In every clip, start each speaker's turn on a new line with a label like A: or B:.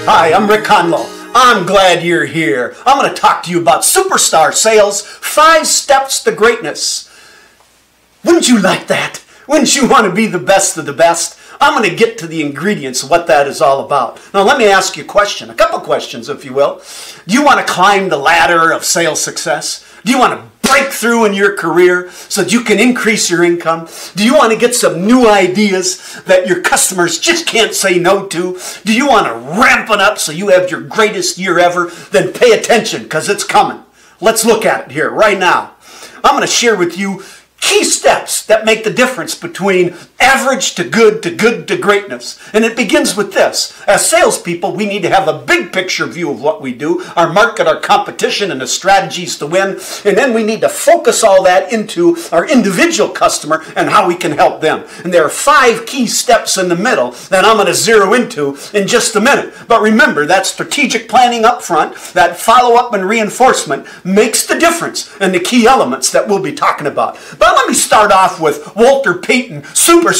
A: Hi, I'm Rick Conlow. I'm glad you're here. I'm going to talk to you about superstar sales, 5 steps to greatness. Wouldn't you like that? Wouldn't you want to be the best of the best? I'm going to get to the ingredients of what that is all about. Now let me ask you a question, a couple questions if you will. Do you want to climb the ladder of sales success? Do you want to break through in your career so that you can increase your income? Do you want to get some new ideas that your customers just can't say no to? Do you want to ramp it up so you have your greatest year ever? Then pay attention because it's coming. Let's look at it here right now. I'm going to share with you key steps that make the difference between average to good to greatness. And it begins with this. As salespeople, we need to have a big picture view of what we do, our market, our competition, and the strategies to win. And then we need to focus all that into our individual customer and how we can help them. And there are 5 key steps in the middle that I'm going to zero into in just a minute. But remember, that strategic planning up front, that follow-up and reinforcement makes the difference in the key elements that we'll be talking about. But let me start off with Walter Payton, superstar.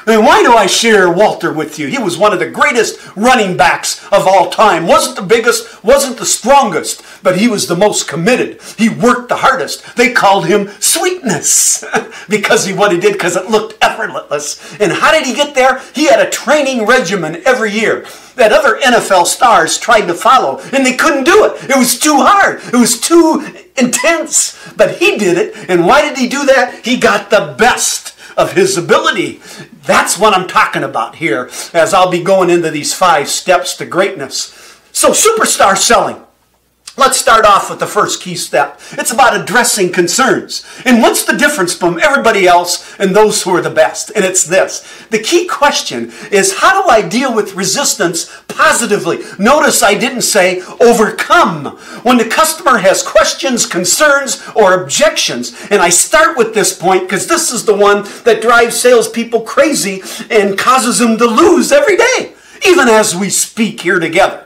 A: And why do I share Walter with you? He was one of the greatest running backs of all time. Wasn't the biggest, wasn't the strongest, but he was the most committed. He worked the hardest. They called him Sweetness because of what he did, because it looked effortless. And how did he get there? He had a training regimen every year that other NFL stars tried to follow, and they couldn't do it. It was too hard. It was too intense. But he did it, and why did he do that? He got the best of his ability. That's what I'm talking about here, as I'll be going into these 5 steps to greatness. So, superstar selling. Let's start off with the first key step. It's about addressing concerns. And what's the difference from everybody else and those who are the best? And it's this. The key question is, how do I deal with resistance positively? Notice I didn't say overcome. When the customer has questions, concerns, or objections, and I start with this point because this is the one that drives salespeople crazy and causes them to lose every day, even as we speak here together.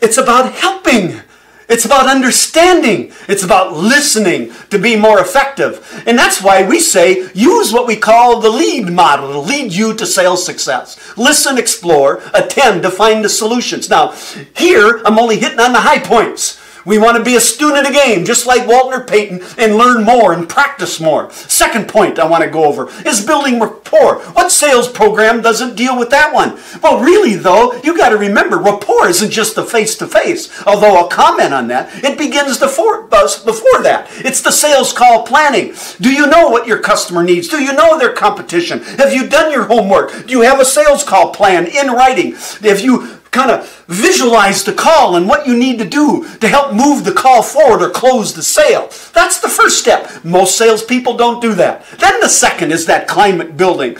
A: It's about helping. It's about understanding. It's about listening to be more effective. And that's why we say use what we call the lead model to lead you to sales success. Listen, explore, attend to find the solutions. Now, here I'm only hitting on the high points. We want to be a student of the game, just like Walter Payton, and learn more and practice more. Second point I want to go over is building rapport. What sales program doesn't deal with that one? Well, really, though, you got to remember, rapport isn't just the face-to-face. Although I'll comment on that, it begins before that. It's the sales call planning. Do you know what your customer needs? Do you know their competition? Have you done your homework? Do you have a sales call plan in writing? Have you kind of visualize the call and what you need to do to help move the call forward or close the sale? That's the first step. Most salespeople don't do that. Then the second is that climate building.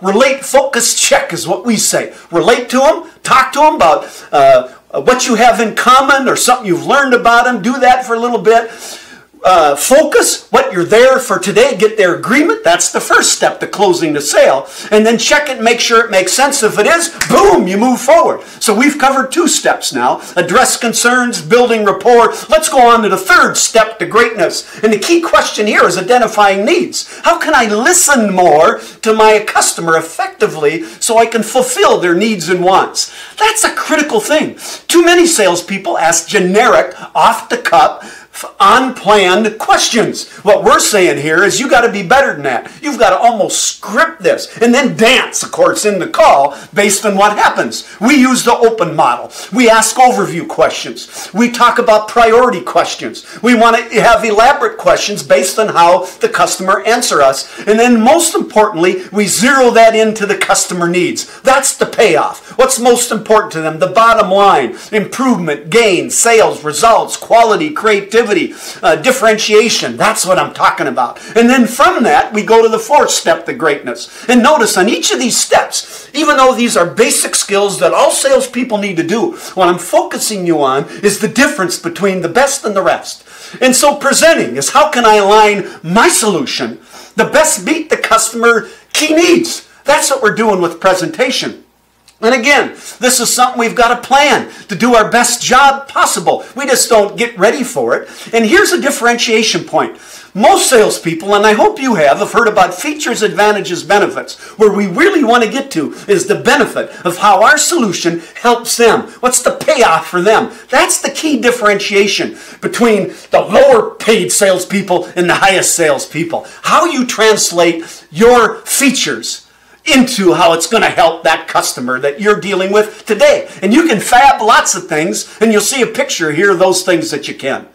A: Relate, focus, check is what we say. Relate to them, talk to them about what you have in common or something you've learned about them. Do that for a little bit. Focus what you're there for today, get their agreement. That's the first step to closing the sale. And then check it, make sure it makes sense. If it is, boom, you move forward. So we've covered 2 steps now. Address concerns, building rapport. Let's go on to the third step to greatness. And the key question here is identifying needs. How can I listen more to my customer effectively so I can fulfill their needs and wants? That's a critical thing. Too many salespeople ask generic, off-the-cuff, unplanned questions. What we're saying here is you got to be better than that. You've got to almost script this and then dance, of course, in the call based on what happens. We use the open model. We ask overview questions. We talk about priority questions. We want to have elaborate questions based on how the customer answers us. And then most importantly, we zero that into the customer needs. That's the payoff. What's most important to them? The bottom line. Improvement, gain, sales, results, quality, creativity, differentiation. That's what I'm talking about. And then from that, we go to the 4th step to greatness. And notice on each of these steps, even though these are basic skills that all salespeople need to do, what I'm focusing you on is the difference between the best and the rest. And so presenting is how can I align my solution, the best meet the customer key needs. That's what we're doing with presentation. And again, this is something we've got to plan to do our best job possible. We just don't get ready for it. And here's a differentiation point. Most salespeople, and I hope you have heard about features, advantages, benefits. Where we really want to get to is the benefit of how our solution helps them. What's the payoff for them? That's the key differentiation between the lower paid salespeople and the highest salespeople. How you translate your features into how it's going to help that customer that you're dealing with today. And you can fab lots of things, and you'll see a picture here of those things that you can.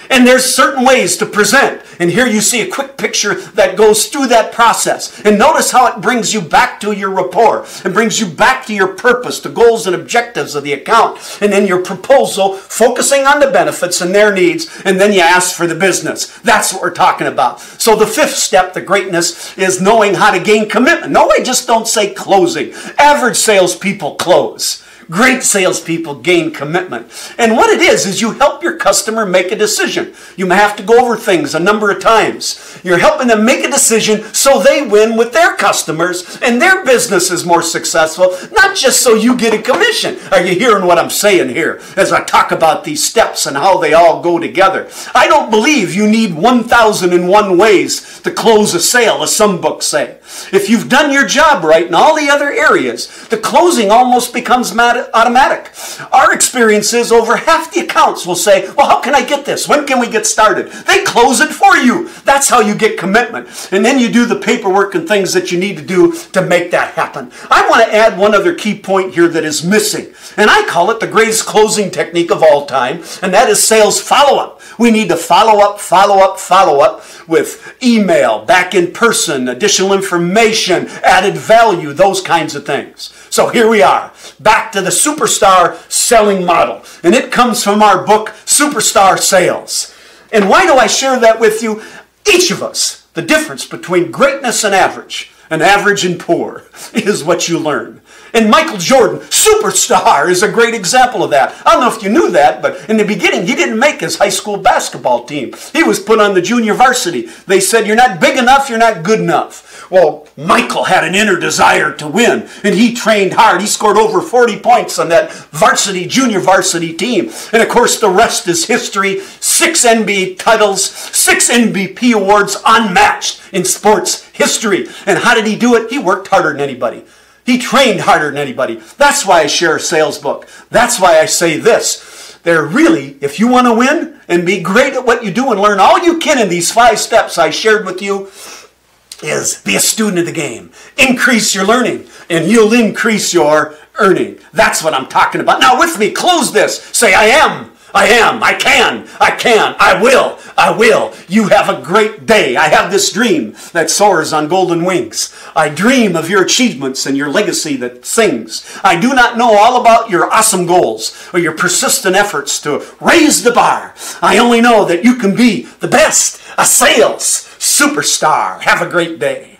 A: And there's certain ways to present. And here you see a quick picture that goes through that process. And notice how it brings you back to your rapport. It brings you back to your purpose, the goals and objectives of the account. And then your proposal, focusing on the benefits and their needs. And then you ask for the business. That's what we're talking about. So the fifth step, the greatness, is knowing how to gain commitment. No, I just don't say closing. Average salespeople close. Great salespeople gain commitment. And what it is you help your customer make a decision. You may have to go over things a number of times. You're helping them make a decision so they win with their customers and their business is more successful, not just so you get a commission. Are you hearing what I'm saying here as I talk about these steps and how they all go together? I don't believe you need 1,001 ways to close a sale, as some books say. If you've done your job right in all the other areas, the closing almost becomes automatic. Our experience is over half the accounts will say, well, how can I get this? When can we get started? They close it for you. That's how you get commitment. And then you do the paperwork and things that you need to do to make that happen. I want to add one other key point here that is missing. And I call it the greatest closing technique of all time. And that is sales follow-up. We need to follow up with email, back in person, additional information, added value, those kinds of things. So here we are, back to the superstar selling model. And it comes from our book, Superstar Sales. And why do I share that with you? Each of us, the difference between greatness and average and poor, is what you learn. And Michael Jordan, superstar, is a great example of that. I don't know if you knew that, but in the beginning, he didn't make his high school basketball team. He was put on the junior varsity. They said, you're not big enough, you're not good enough. Well, Michael had an inner desire to win, and he trained hard. He scored over 40 points on that junior varsity team. And of course, the rest is history. 6 NBA titles, 6 MVP awards, unmatched in sports history. And how did he do it? He worked harder than anybody. He trained harder than anybody. That's why I share a sales book. That's why I say this. They're really, if you want to win and be great at what you do and learn all you can in these 5 steps I shared with you, is be a student of the game. Increase your learning, and you'll increase your earning. That's what I'm talking about. Now with me, close this. Say, I am, I can, I will. You have a great day. I have this dream that soars on golden wings. I dream of your achievements and your legacy that sings. I do not know all about your awesome goals or your persistent efforts to raise the bar. I only know that you can be the best, a sales superstar. Have a great day.